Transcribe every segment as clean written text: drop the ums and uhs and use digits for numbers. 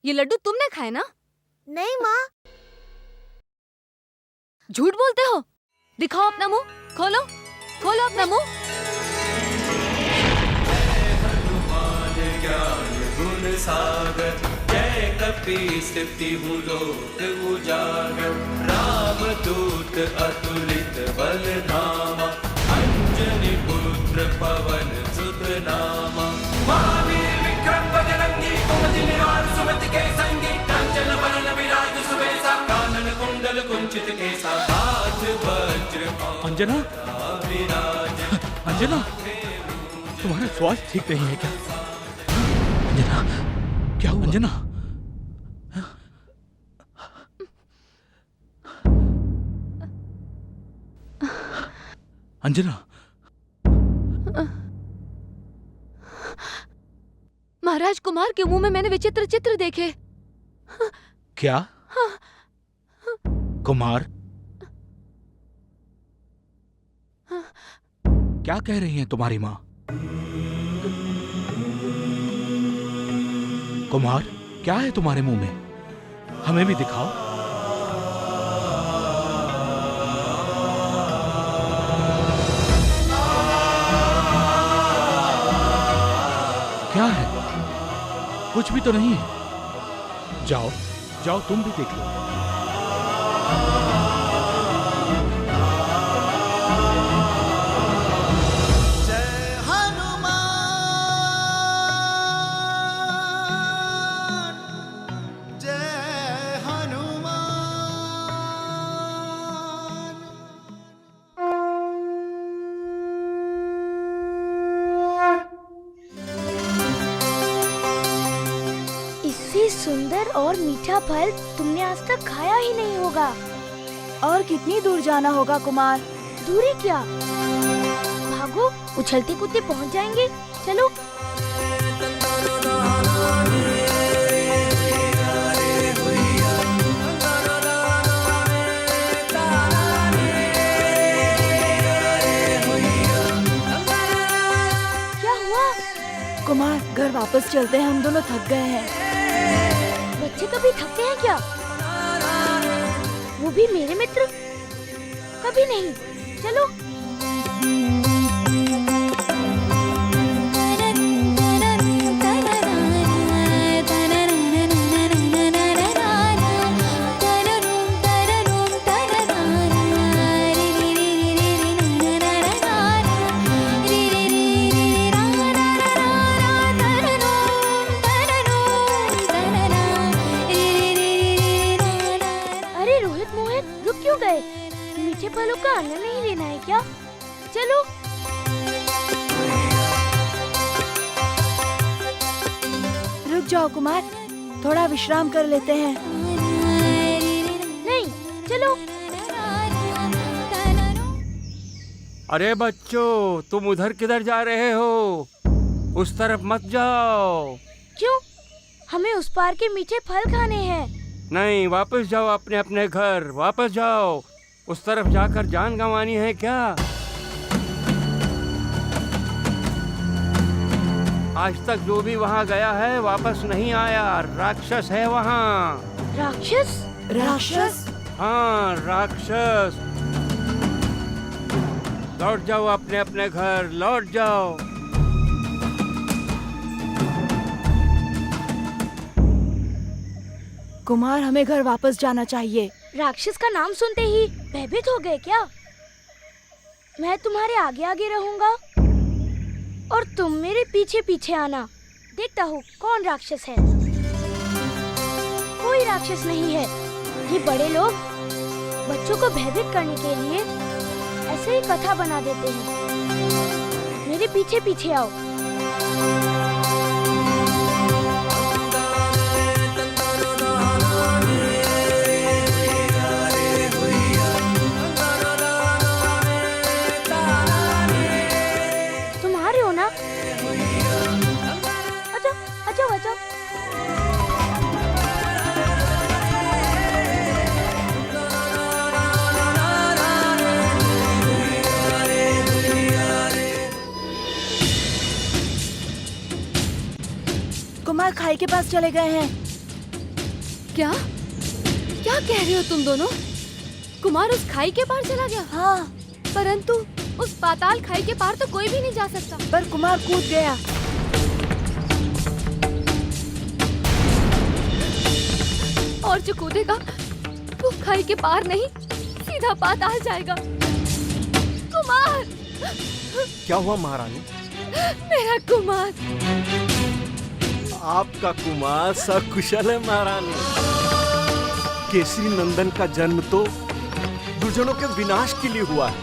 ये लड्डू तुमने खाए ना? नहीं माँ। झूठ बोलते हो। दिखाओ अपना मुंह, खोलो खोलो अपना मुंह। सागर जय कपीसति हूँ लोक उजागर, रामदूत अतुलित बल धामा, अंजनी पुत्र पवन सुत नामा, महावीर विक्रम बजरंगी कुमति निवार सुमति के संगी, कांचन वरण विराज सुबेसा, कानन कुंडल कुंचित केसा, हाथ वज्र अंजना, अंजना, तुम्हारा स्वास्थ्य ठीक नहीं है क्या? अंजना, क्या हुआ? अंजना, अंजना, महाराज कुमार के मुंह में मैंने विचित्र चित्र देखे। क्या? कुमार? क्या कह रही हैं तुम्हारी माँ? कुमार, क्या है तुम्हारे मुंह में? हमें भी दिखाओ। क्या है? कुछ भी तो नहीं है। जाओ जाओ, तुम भी देख लो। सुंदर और मीठा फल तुमने आज तक खाया ही नहीं होगा। और कितनी दूर जाना होगा कुमार? दूरी क्या, भागो, उछलते कूदते पहुंच जाएंगे। चलो। क्या हुआ? कुमार, घर वापस चलते हैं, हम दोनों थक गए हैं। बच्चे कभी थकते हैं क्या? वो भी मेरे मित्र? कभी नहीं। चलो। मीठे फलों का आनंद नहीं लेना है क्या? चलो। रुक जाओ कुमार, थोड़ा विश्राम कर लेते हैं। नहीं, चलो। अरे बच्चों, तुम उधर किधर जा रहे हो? उस तरफ मत जाओ। क्यों? हमें उस पार के मीठे फल खाने हैं। नहीं, वापस जाओ अपने अपने घर, वापस जाओ। उस तरफ जाकर जान गंवानी है क्या? आज तक जो भी वहाँ गया है वापस नहीं आया। राक्षस है वहाँ। राक्षस? राक्षस? हाँ, राक्षस। लौट जाओ अपने अपने घर, लौट जाओ। कुमार, हमें घर वापस जाना चाहिए। राक्षस का नाम सुनते ही भयभीत हो गए क्या? मैं तुम्हारे आगे आगे रहूंगा और तुम मेरे पीछे पीछे आना। देखता हूँ कौन राक्षस है। कोई राक्षस नहीं है। ये बड़े लोग बच्चों को भयभीत करने के लिए ऐसे ही कथा बना देते हैं। मेरे पीछे पीछे आओ। कुमार खाई के पास चले गए हैं। क्या क्या कह रहे हो तुम दोनों? कुमार उस खाई के पार चला गया? हाँ, परंतु उस पाताल खाई के पार तो कोई भी नहीं जा सकता। पर कुमार कूद गया। और जो कूदेगा वो खाई के पार नहीं, सीधा पाताल जाएगा। कुमार! क्या हुआ महारानी? मेरा कुमार! आपका कुमार सकुशल है महारानी। केसरी नंदन का जन्म तो दुर्जनों के विनाश के लिए हुआ है,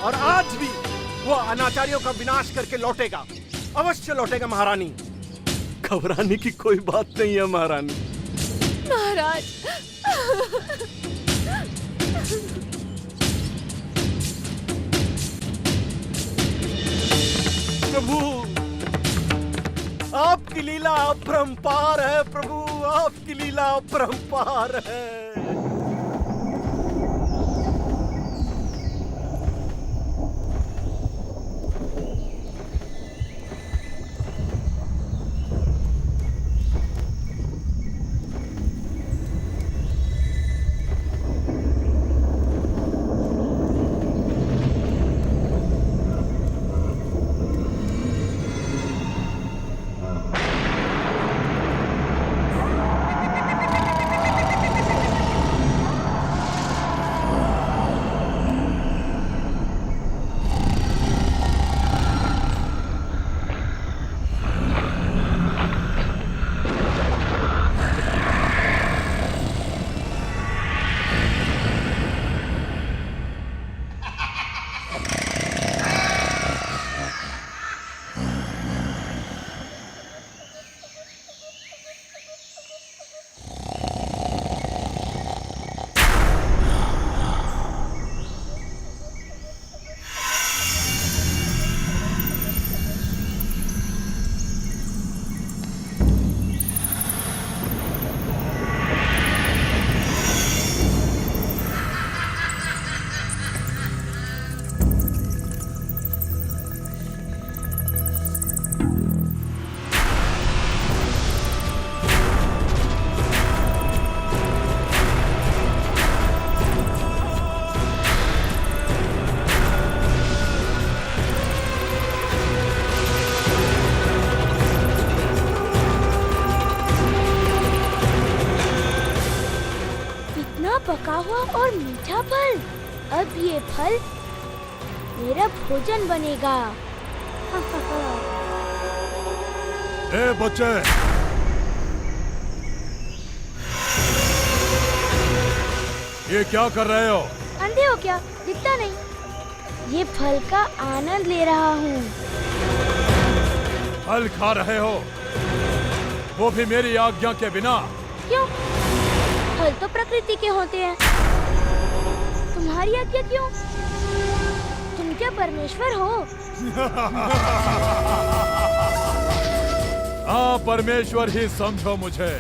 और आज भी वो अनाचारियों का विनाश करके लौटेगा, अवश्य लौटेगा महारानी। घबराने की कोई बात नहीं है महारानी। महाराज! प्रभु, आपकी लीला अपरंपार है प्रभु, आपकी लीला अपरंपार है। पका हुआ और मीठा फल। अब ये फल मेरा भोजन बनेगा। ए बच्चे, ये क्या कर रहे हो? अंधे हो क्या? दिखता नहीं। ये फल का आनंद ले रहा हूँ। फल खा रहे हो, वो भी मेरी आज्ञा के बिना? क्यों? फल तो प्रकृति के होते हैं, तुम्हारी आज्ञा क्यों? तुम क्या परमेश्वर हो? हाँ, परमेश्वर ही समझो मुझे,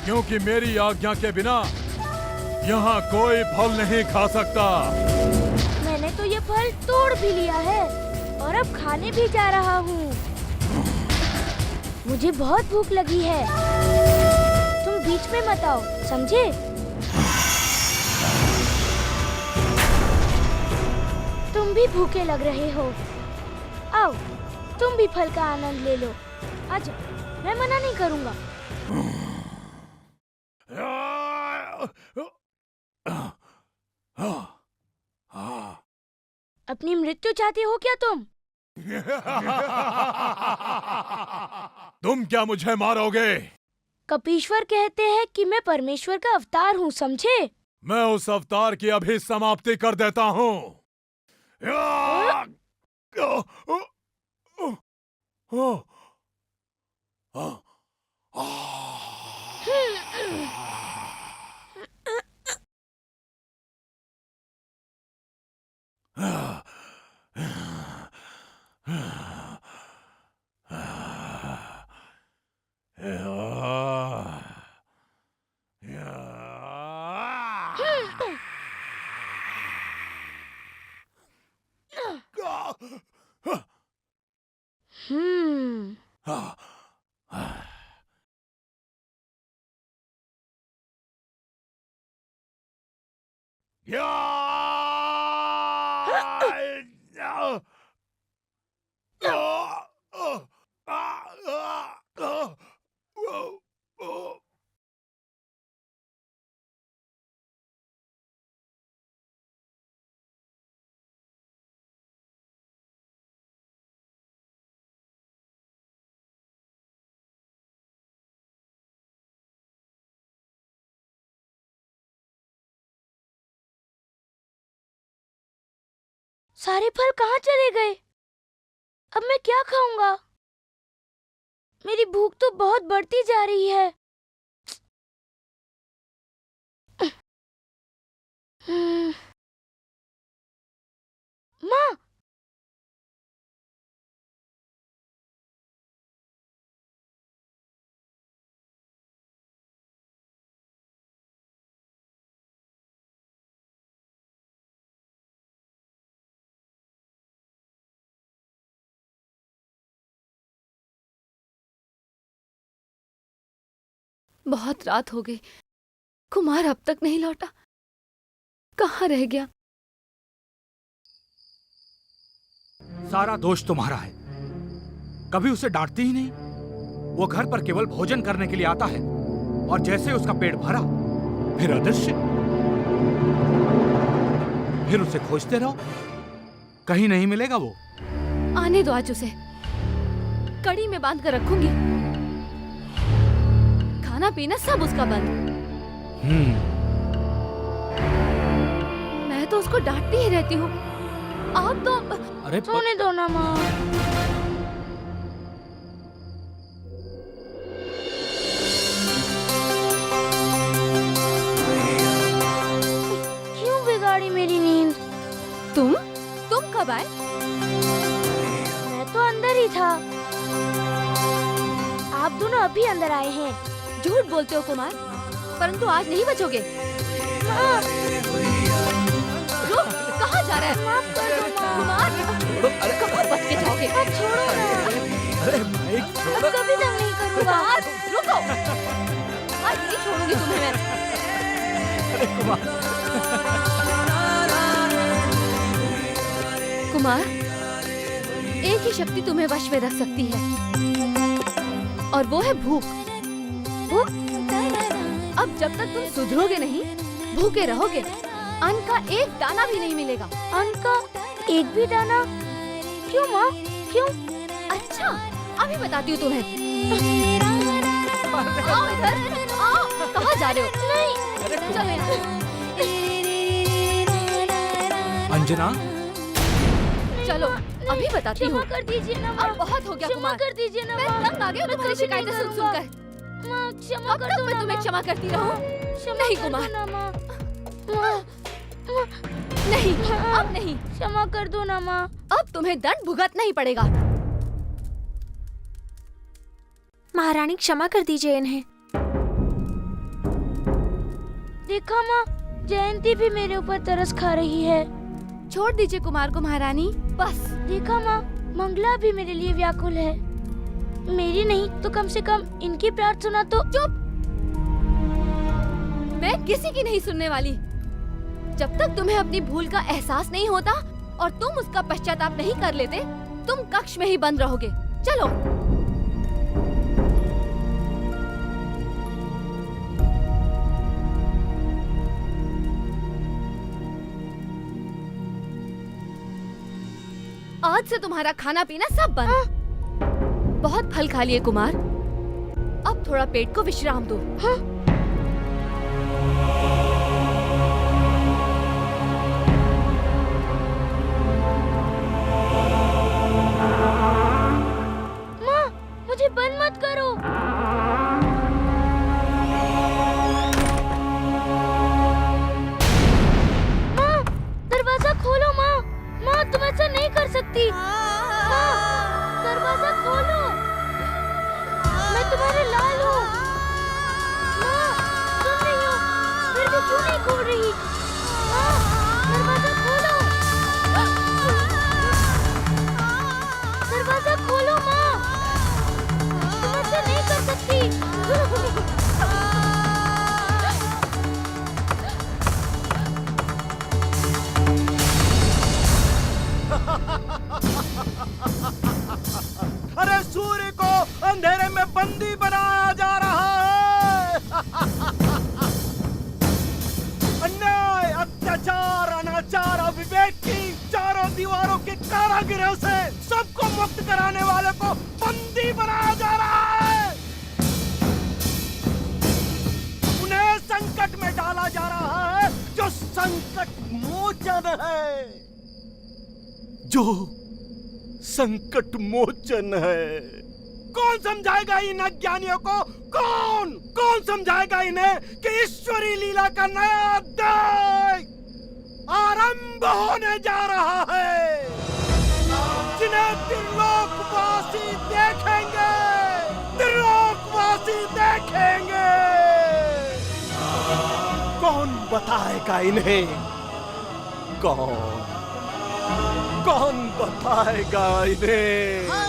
क्योंकि मेरी आज्ञा के बिना यहाँ कोई फल नहीं खा सकता। मैंने तो ये फल तोड़ भी लिया है और अब खाने भी जा रहा हूँ। मुझे बहुत भूख लगी है, तुम बीच में मत आओ, समझे? तुम भी भूखे लग रहे हो, आओ तुम भी फल का आनंद ले लो। आजा, मैं मना नहीं करूँगा। अपनी मृत्यु चाहते हो क्या तुम? तुम क्या मुझे मारोगे? कपीश्वर कहते हैं कि मैं परमेश्वर का अवतार हूँ, समझे? मैं उस अवतार की अभी समाप्ति कर देता हूँ। सारे फल कहाँ चले गए? अब मैं क्या खाऊंगा? मेरी भूख तो बहुत बढ़ती जा रही है। माँ, बहुत रात हो गई, कुमार अब तक नहीं लौटा। कहाँ रह गया? सारा दोष तुम्हारा है। कभी उसे डांटती ही नहीं। वो घर पर केवल भोजन करने के लिए आता है और जैसे उसका पेट भरा फिर अदृश्य। फिर उसे खोजते रहो, कहीं नहीं मिलेगा वो। आने दो आज उसे, कड़ी में बांध कर रखूंगी। खाना पीना सब उसका बंद। मैं तो उसको डांटती ही रहती हूँ। आप तो अरे सोने दो ना माँ। क्यों बिगाड़ी मेरी नींद? तुम कब आए? मैं तो अंदर ही था। आप दोनों अभी अंदर आए हैं। झूठ बोलते हो कुमार, परंतु आज नहीं बचोगे। माँ, रुक, कहाँ जा रहा है? माफ कर दो माँ। कुमार, कहाँ बच के जाओगे? अब छोड़ो ना। अरे भाई अब कभी तक नहीं करूँगा। कुमार, रुको। आज नहीं छोड़ूंगी तुम्हें मैं। कुमार, एक ही शक्ति तुम्हें वश में रख सकती है, और वो है भूख। भूख? अब जब तक तुम सुधरोगे नहीं, भूखे रहोगे। अन्न का एक दाना भी नहीं मिलेगा। अन्न का एक भी दाना? क्यों माँ, क्यों? अच्छा, अभी बताती हूँ तुम्हें। आओ इधर, आओ। कहाँ जा रहे हो? नहीं, चलो यहाँ। अंजना, चलो, अभी बताती हूँ। क्षमा कर दीजिए ना माँ। अब बहुत हो गया क्षमा कुमार। कर दीजिए ना मैं माँ। तंग आ गई हूँ मैं तुम्हारी कभी शिकायतें नहीं सुन करूँगा। सुनकर। माँ, क्षमा अब कर तक दो मैं ना तुम्हें माँ। क्षमा करती रहूँ? क्षमा नहीं कर कुमार। दो ना माँ। माँ, माँ, नहीं, हाँ। अब नहीं। क्षमा कर दो ना माँ। अब तुम्हें दंड भुगतना ही पड़ेगा। महारानी क्षमा कर दीजिए इन्हें। देखा माँ, जयंती भी मेरे ऊपर तरस खा रही है। छोड़ दीजिए कुमार को महारानी, बस। देखा माँ, मंगला भी मेरे लिए व्याकुल है। मेरी नहीं तो कम से कम इनकी प्रार्थना तो। चुप! मैं किसी की नहीं सुनने वाली। जब तक तुम्हें अपनी भूल का एहसास नहीं होता और तुम उसका पश्चाताप नहीं कर लेते, तुम कक्ष में ही बंद रहोगे। चलो। आज से तुम्हारा खाना पीना सब बंद। बहुत फल खा लिए कुमार, अब थोड़ा पेट को विश्राम दो। माँ, मुझे बंद मत करो। माँ, दरवाजा खोलो माँ। माँ, तुम ऐसा नहीं कर सकती। माँ, दरवाजा खोलो। मैं तुम्हारे लाल हूँ। माँ, सुन रही हो? फिर भी क्यों नहीं खोल रही? माँ, दरवाजा खोलो। दरवाजा खोलो माँ। तुम ऐसा नहीं कर सकती। अरे सूर्य को अंधेरे में बंदी बनाया जा रहा है। अन्याय, अत्याचार, अनाचार, अविवेक की चारों दीवारों के कारागृह से सबको मुक्त कराने वाले को बंदी बनाया जा रहा है। उन्हें संकट में डाला जा रहा है जो संकट मोचन है, जो संकट मोचन है। कौन समझाएगा इन अज्ञानियों को? कौन समझाएगा इन्हें कि ईश्वरी लीला का नया अध्याय आरंभ होने जा रहा है, जिन्हें त्रिलोकवासी देखेंगे, त्रिलोकवासी देखेंगे। कौन बताएगा इन्हें? कौन बताएगा इन्हें? माँ,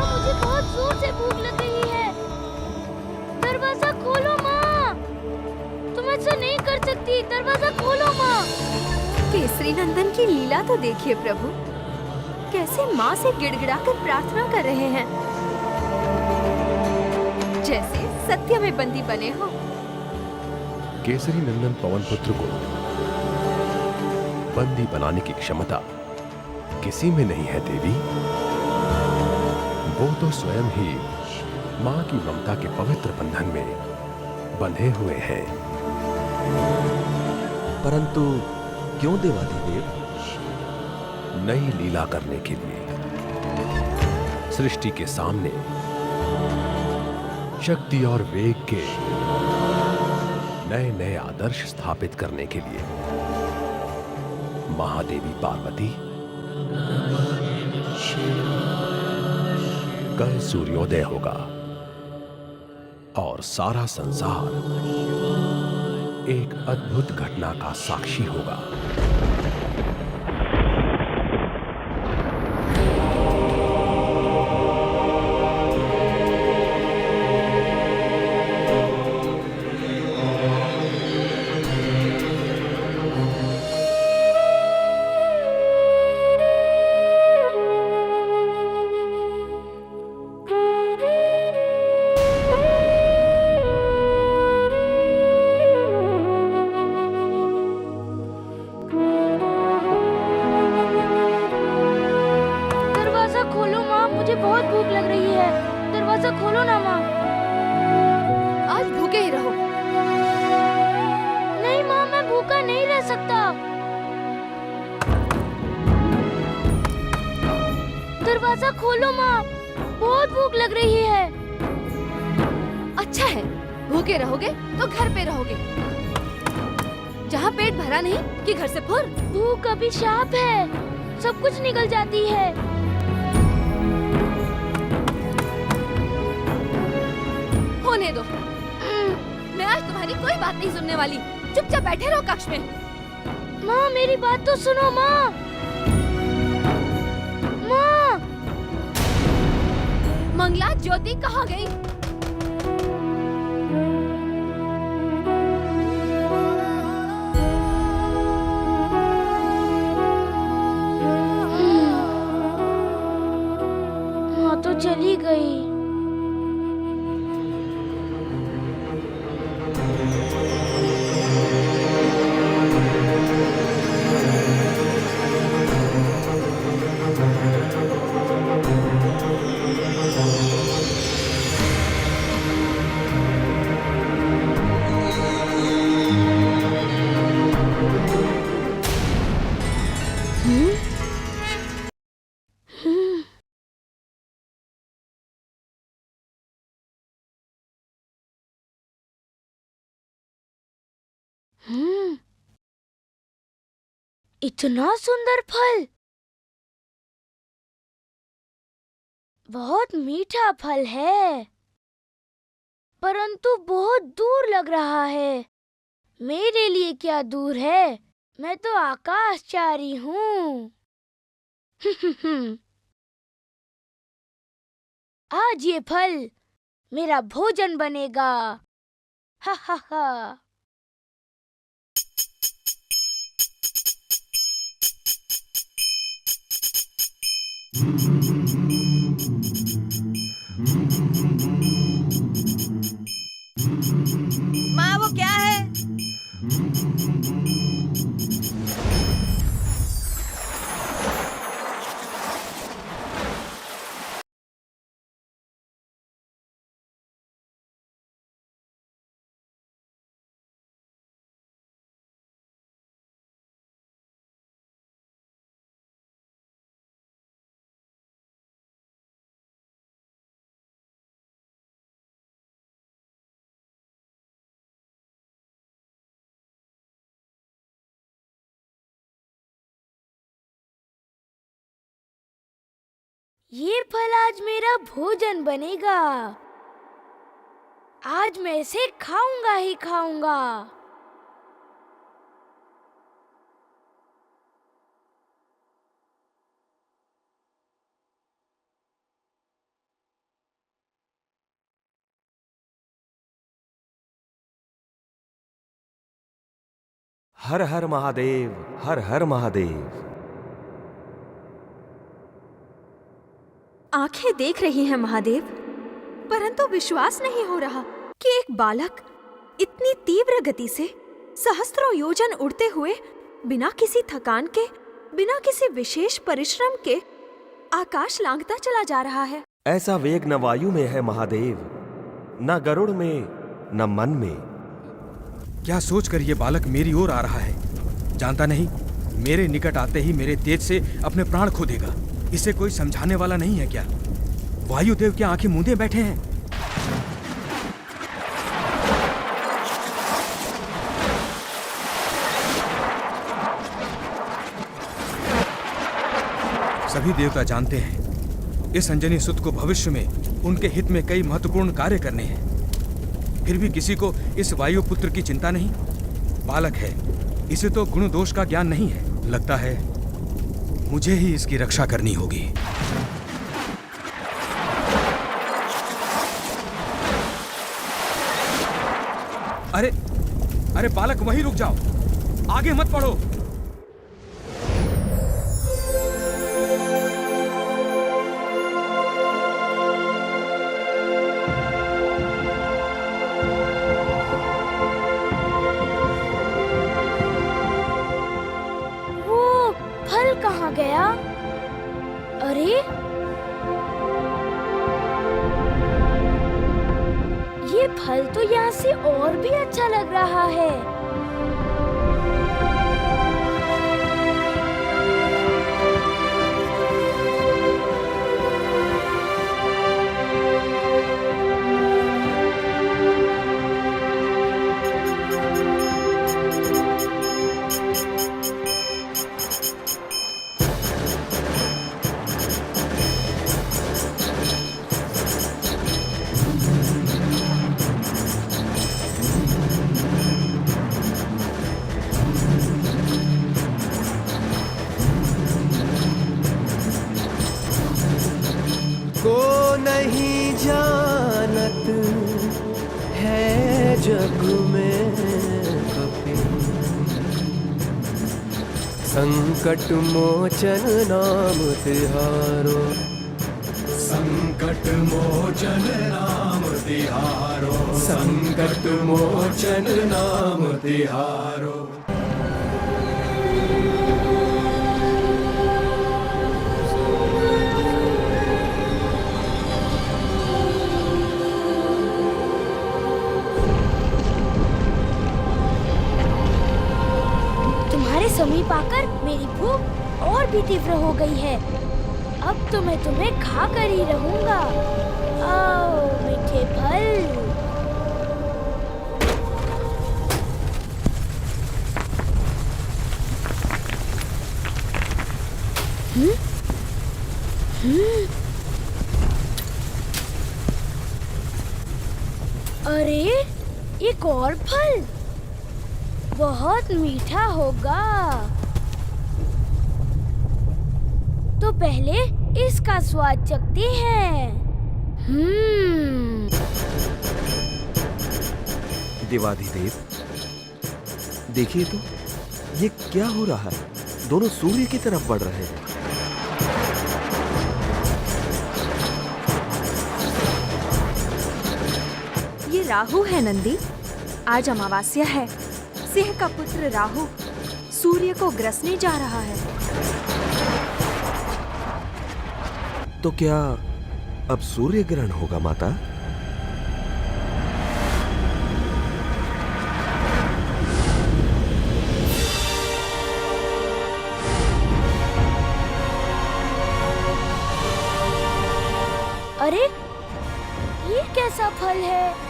मुझे बहुत जोर से भूख लग रही है। दरवाजा खोलो माँ, तुम ऐसा नहीं कर सकती। दरवाजा खोलो माँ। केसरी नंदन की लीला तो देखिए प्रभु, कैसे माँ से गिड़गिड़ाकर प्रार्थना कर रहे हैं, जैसे सत्य में बंदी बने हो। केसरी नंदन पवन पुत्र को बंदी बनाने की क्षमता किसी में नहीं है देवी। वो तो स्वयं ही मां की ममता के पवित्र बंधन में बंधे हुए हैं। परंतु क्यों देवाधिदेव? नई लीला करने के लिए, सृष्टि के सामने शक्ति और वेग के नए नए आदर्श स्थापित करने के लिए। महादेवी पार्वती, कल सूर्योदय होगा और सारा संसार एक अद्भुत घटना का साक्षी होगा। दरवाजा खोलो माँ, बहुत भूख लग रही है। अच्छा है, भूखे रहोगे तो घर पे रहोगे, जहाँ पेट भरा नहीं कि घर से फुर। भूख अभिशाप है, सब कुछ निकल जाती है। होने दो, मैं आज तुम्हारी कोई बात नहीं सुनने वाली। चुपचाप बैठे रहो कक्ष में। माँ मेरी बात तो सुनो माँ। माँ, मंगला ज्योति कहाँ गई? माँ तो चली गई। इतना सुंदर फल, बहुत मीठा फल है, परंतु बहुत दूर लग रहा है। मेरे लिए क्या दूर है, मैं तो आकाशचारी हूँ। आज ये फल मेरा भोजन बनेगा। हा हा हा। माँ वो क्या है? ये फल आज मेरा भोजन बनेगा। आज मैं इसे खाऊंगा ही खाऊंगा। हर हर महादेव, हर हर महादेव। आंखें देख रही हैं महादेव, परंतु विश्वास नहीं हो रहा कि एक बालक इतनी तीव्र गति से सहस्त्रों योजन उड़ते हुए बिना किसी थकान के, बिना किसी विशेष परिश्रम के आकाश लांघता चला जा रहा है। ऐसा वेग न वायु में है महादेव, न गरुड़ में, न मन में। क्या सोचकर ये बालक मेरी ओर आ रहा है? जानता नहीं मेरे निकट आते ही मेरे तेज से अपने प्राण खो देगा। इसे कोई समझाने वाला नहीं है क्या? वायुदेव क्या आंखें मूंदे बैठे हैं? सभी देवता जानते हैं इस अंजनी सुत को भविष्य में उनके हित में कई महत्वपूर्ण कार्य करने हैं। फिर भी किसी को इस वायु पुत्र की चिंता नहीं। बालक है, इसे तो गुण दोष का ज्ञान नहीं है। लगता है मुझे ही इसकी रक्षा करनी होगी। अरे अरे बालक, वहीं रुक जाओ, आगे मत बढ़ो। कहाँ गया? अरे ये फल तो यहाँ से और भी अच्छा लग रहा है। को नहीं जानत है जग में कपि, संकट मोचन नाम तिहारो, संकट मोचन नाम तिहारो, संकट मोचन नाम तिहारो। समीप आकर मेरी भूख और भी तीव्र हो गई है। अब तो मैं तुम्हें खाकर ही रहूंगा। आओ मीठे फल। अरे एक और फल, बहुत मीठा होगा। तो पहले इसका स्वाद चखते हैं। देवाधिदेव, देखिए तो ये क्या हो रहा है? दोनों सूर्य की तरफ बढ़ रहे हैं। राहु है नंदी। आज अमावस्या है। सिंह का पुत्र राहु सूर्य को ग्रसने जा रहा है। तो क्या अब सूर्य ग्रहण होगा माता? अरे ये कैसा फल है?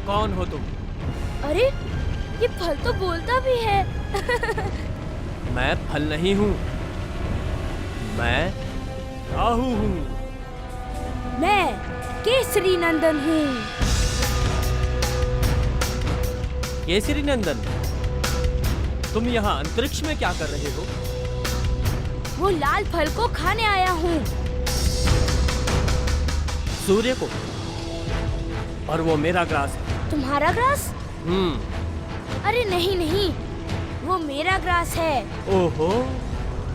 कौन हो तुम? अरे ये फल तो बोलता भी है। मैं फल नहीं हूँ, मैं राहु हूँ। मैं केसरी नंदन हूँ। केसरी नंदन, तुम यहाँ अंतरिक्ष में क्या कर रहे हो? वो लाल फल को खाने आया हूँ। सूर्य को? और वो मेरा ग्रास है। तुम्हारा ग्रास? अरे नहीं नहीं, वो मेरा ग्रास है। ओहो,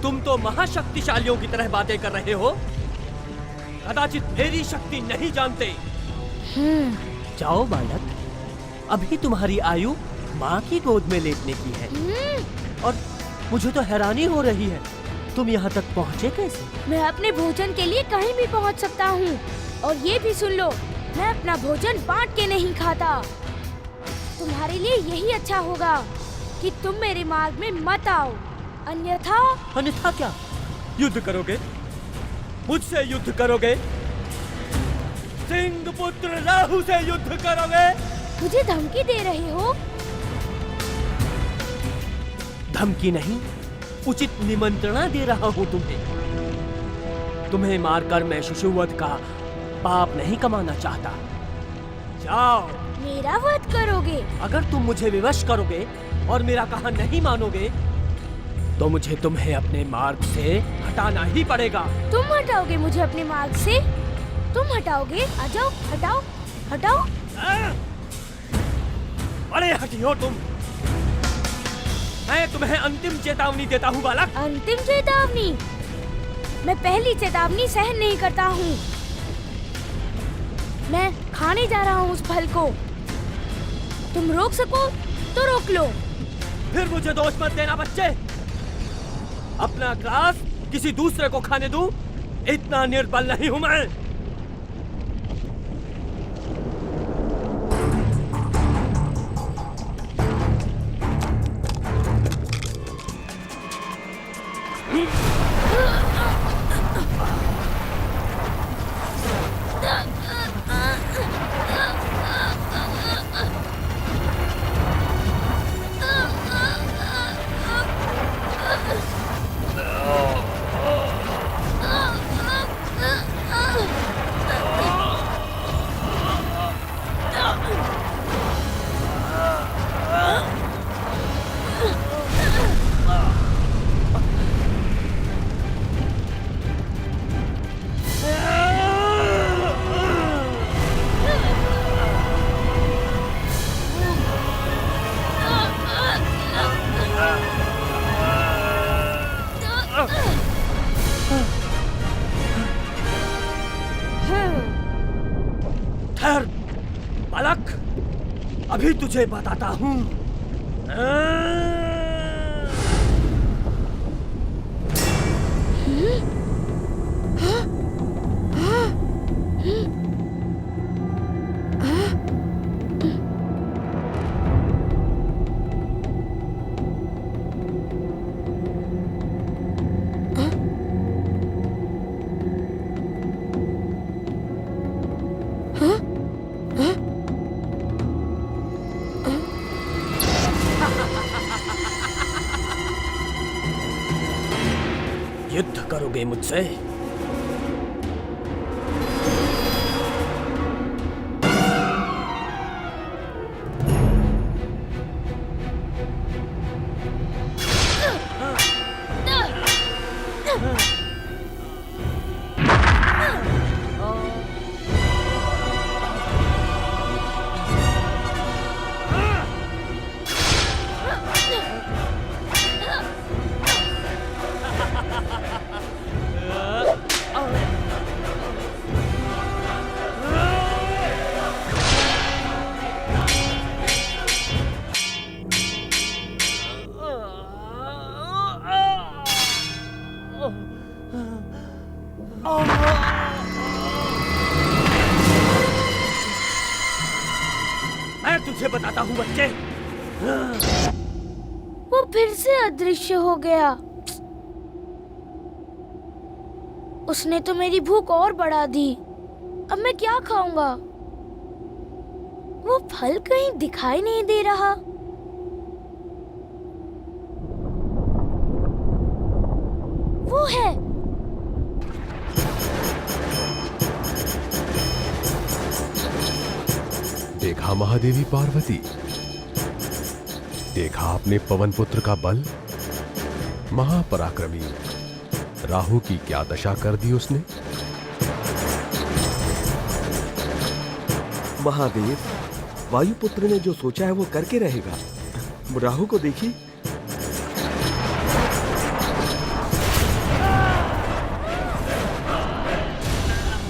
तुम तो महाशक्तिशालियों की तरह बातें कर रहे हो। कदाचित मेरी शक्ति नहीं जानते। जाओ बालक, अभी तुम्हारी आयु माँ की गोद में लेटने की है। और मुझे तो हैरानी हो रही है, तुम यहाँ तक पहुँचे कैसे? मैं अपने भोजन के लिए कहीं भी पहुँच सकता हूँ। और ये भी सुन लो, मैं अपना भोजन बांट के नहीं खाता। तुम्हारे लिए यही अच्छा होगा कि तुम मेरे मार्ग में मत आओ, अन्यथा। अन्यथा क्या? युद्ध करोगे? मुझसे युद्ध करोगे? सिंह पुत्र राहु से युद्ध करोगे? मुझे धमकी दे रहे हो? धमकी नहीं, उचित निमंत्रणा दे रहा हूँ तुम्हें। तुम्हें मारकर मैं शिशुवध का पाप नहीं कमाना चाहता। जाओ। मेरा वध करोगे? अगर तुम मुझे विवश करोगे और मेरा कहा नहीं मानोगे, तो मुझे तुम्हें अपने मार्ग से हटाना ही पड़ेगा। तुम हटाओगे मुझे अपने मार्ग से? तुम हटाओगे? आ जाओ, हटाओ, हटाओ। अरे हटियो तुम। मैं तुम्हें अंतिम चेतावनी देता हूँ बालक। अंतिम चेतावनी? मैं पहली चेतावनी सहन नहीं करता हूँ। मैं खाने जा रहा हूँ उस फल को। तुम रोक सको तो रोक लो। फिर मुझे दोष मत देना बच्चे। अपना ग्रास किसी दूसरे को खाने दूं, इतना निर्बल नहीं हूं मैं। ठहर बालक, अभी तुझे बताता हूँ। युद्ध करोगे मुझसे? तुझे बताता हूँ बच्चे। वो फिर से अदृश्य हो गया। उसने तो मेरी भूख और बढ़ा दी। अब मैं क्या खाऊंगा? वो फल कहीं दिखाई नहीं दे रहा। वो है। देखा महादेवी पार्वती, देखा आपने पवन पुत्र का बल। महापराक्रमी राहु की क्या दशा कर दी उसने। महादेव, वायुपुत्र ने जो सोचा है वो करके रहेगा। राहु को देखिए।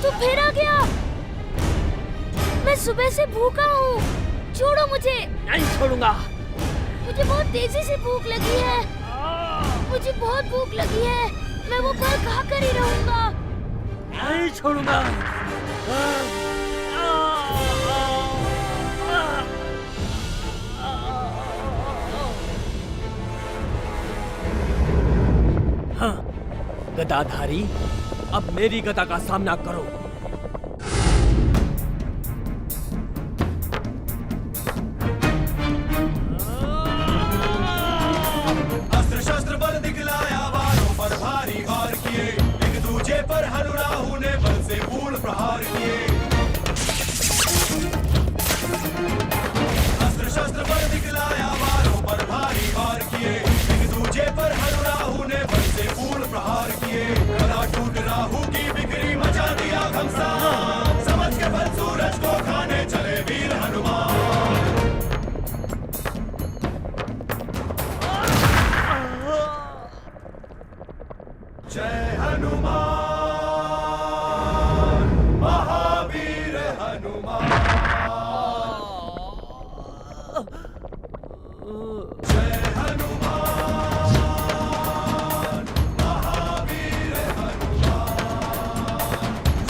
तू फिर आ गया। मैं सुबह से भूखा हूँ, छोड़ो मुझे। नहीं छोड़ूंगा। मुझे बहुत तेजी से भूख लगी है। मुझे बहुत भूख लगी है। मैं वो फल खाकर ही रहूंगा। नहीं छोड़ूंगा। हाँ, गदाधारी, अब मेरी गदा का सामना करो। अस्त्र शस्त्र बल दिखलाया, बालों पर भारी वार किए, एक दूजे पर हनु राहु ने बल से पूर्ण प्रहार किए। अस्त्र शस्त्र बल दिखलाया, बालों पर भारी वार किए, एक दूजे पर हनु राहु ने बल से पूर्ण प्रहार किए। गदा टूट राहु की बिक्री मचा दिया घमसान, समझ के बल सूरज को खाने चले वीर हनुमान। जय हनुमान, महावीर हनुमान। जय हनुमान, महावीर हनुमान।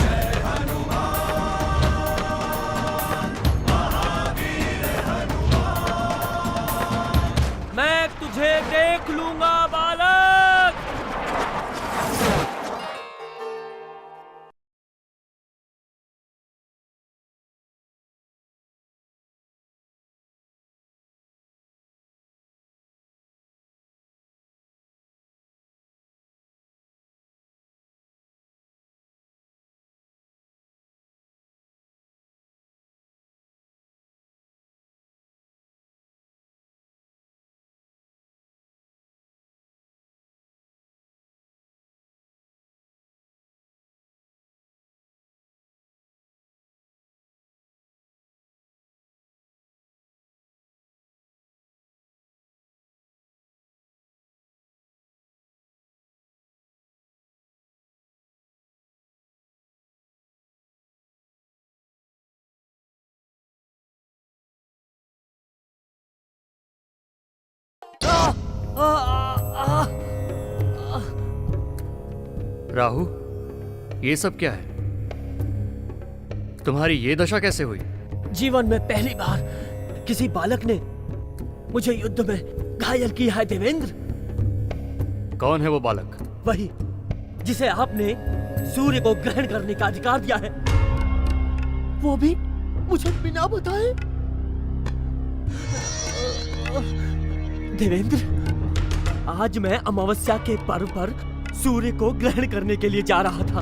जय हनुमान, महावीर हनुमान। मैं तुझे देख लूंगा बालक। राहु, ये सब क्या है? तुम्हारी ये दशा कैसे हुई? जीवन में पहली बार किसी बालक ने मुझे युद्ध में घायल किया है देवेंद्र। कौन है वो बालक? वही जिसे आपने सूर्य को ग्रहण करने का अधिकार दिया है, वो भी मुझे बिना बताए। देवेंद्र, आज मैं अमावस्या के पर्व पर सूर्य को ग्रहण करने के लिए जा रहा था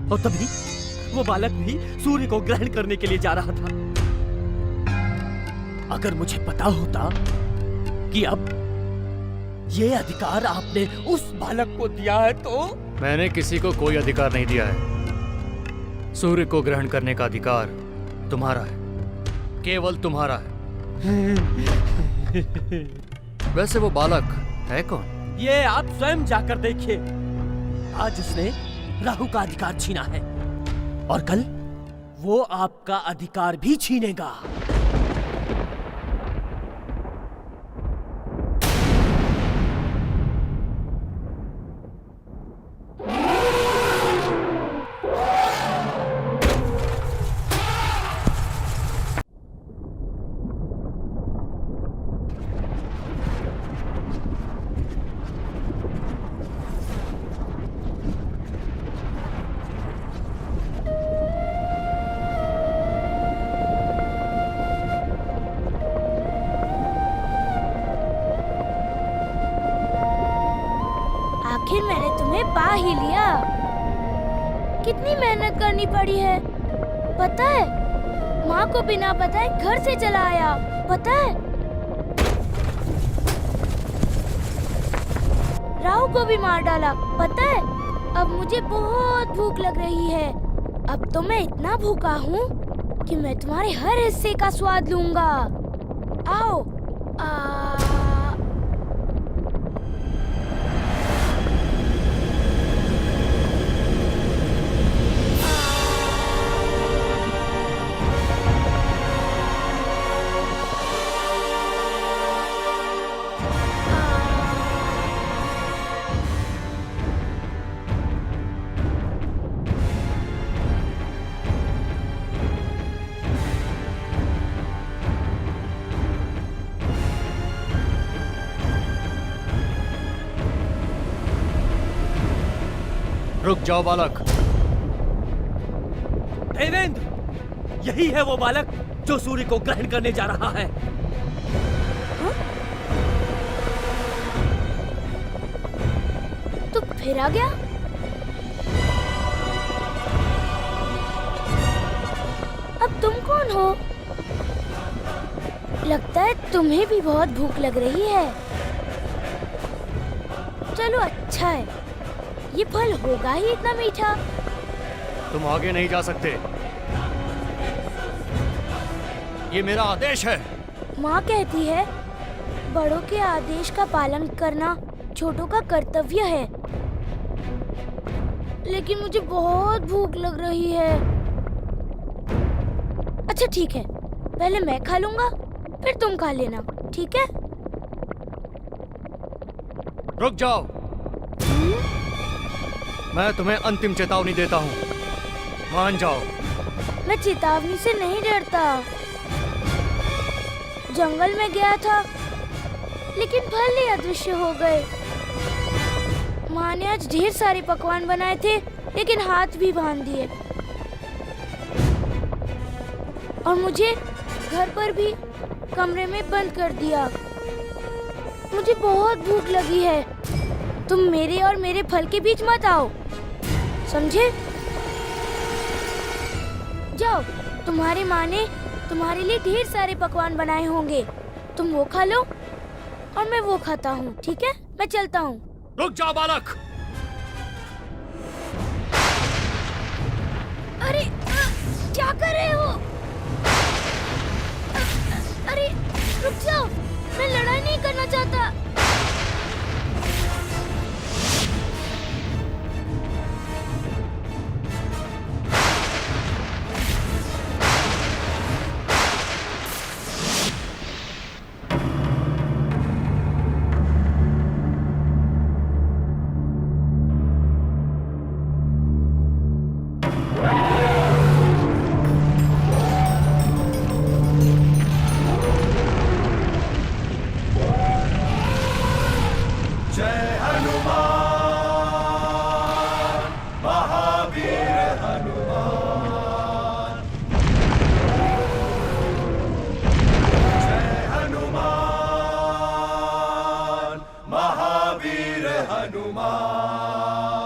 और तभी वो बालक भी सूर्य को ग्रहण करने के लिए जा रहा था। अगर मुझे पता होता कि अब ये अधिकार आपने उस बालक को दिया है तो। मैंने किसी को कोई अधिकार नहीं दिया है। सूर्य को ग्रहण करने का अधिकार तुम्हारा है, केवल तुम्हारा है। वैसे वो बालक है कौन? ये आप स्वयं जाकर देखिए। आज उसने राहु का अधिकार छीना है और कल वो आपका अधिकार भी छीनेगा। आखिर मैंने तुम्हें पा ही लिया। कितनी मेहनत करनी पड़ी है पता है? माँ को बिना बताए घर से चला आया पता है? राहु को भी मार डाला पता है? अब मुझे बहुत भूख लग रही है। अब तो मैं इतना भूखा हूँ कि मैं तुम्हारे हर हिस्से का स्वाद लूंगा। आओ। रुक जाओ बालक। देवेंद्र, यही है वो बालक जो सूर्य को ग्रहण करने जा रहा है। तो फिर आ गया? अब तुम कौन हो? लगता है तुम्हें भी बहुत भूख लग रही है। चलो अच्छा है, ये फल होगा ही इतना मीठा। तुम आगे नहीं जा सकते, ये मेरा आदेश है। माँ कहती है बड़ों के आदेश का पालन करना छोटों का कर्तव्य है। लेकिन मुझे बहुत भूख लग रही है। अच्छा ठीक है, पहले मैं खा लूंगा फिर तुम खा लेना, ठीक है? रुक जाओ, मैं तुम्हें अंतिम चेतावनी देता हूँ, मान जाओ। मैं चेतावनी से नहीं डरता। जंगल में गया था लेकिन फल ही अदृश्य हो गए। माँ ने आज ढेर सारे पकवान बनाए थे लेकिन हाथ भी बांध दिए। और मुझे घर पर भी कमरे में बंद कर दिया। मुझे बहुत भूख लगी है। तुम मेरे और मेरे फल के बीच मत आओ, समझे? जाओ, तुम्हारी माँ ने तुम्हारे लिए ढेर सारे पकवान बनाए होंगे। तुम वो खा लो और मैं वो खाता हूँ, ठीक है? मैं चलता हूँ। रुक जाओ बालक। अरे क्या कर रहे हो? अरे रुक जाओ, मैं लड़ाई नहीं करना चाहता।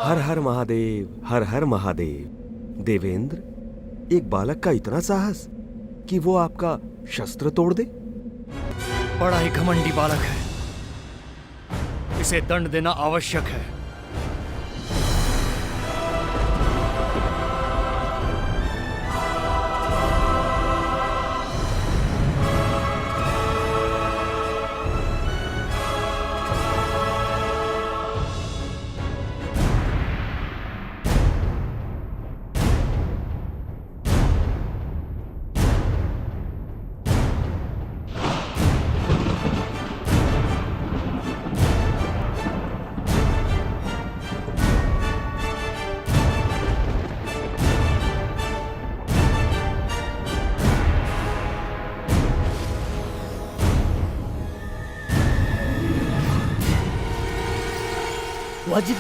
हर हर महादेव, हर हर महादेव। देवेंद्र, एक बालक का इतना साहस कि वो आपका शस्त्र तोड़ दे। बड़ा ही घमंडी बालक है, इसे दंड देना आवश्यक है। वज्र,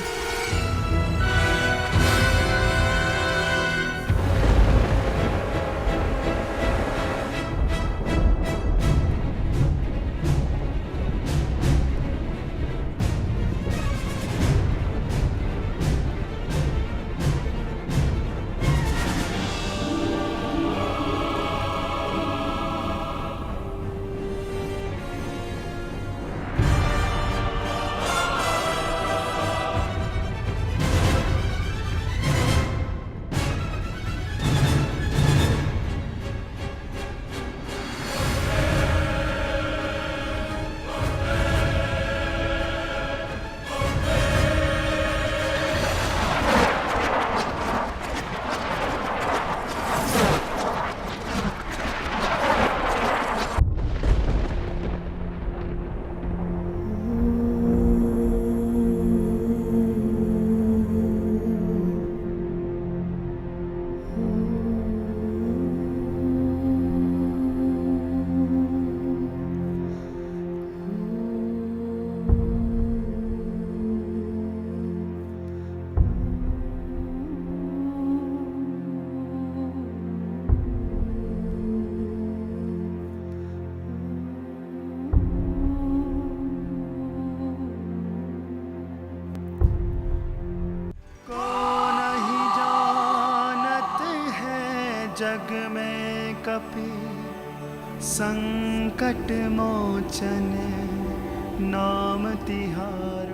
जग में कपि संकट मोचन नाम तिहार।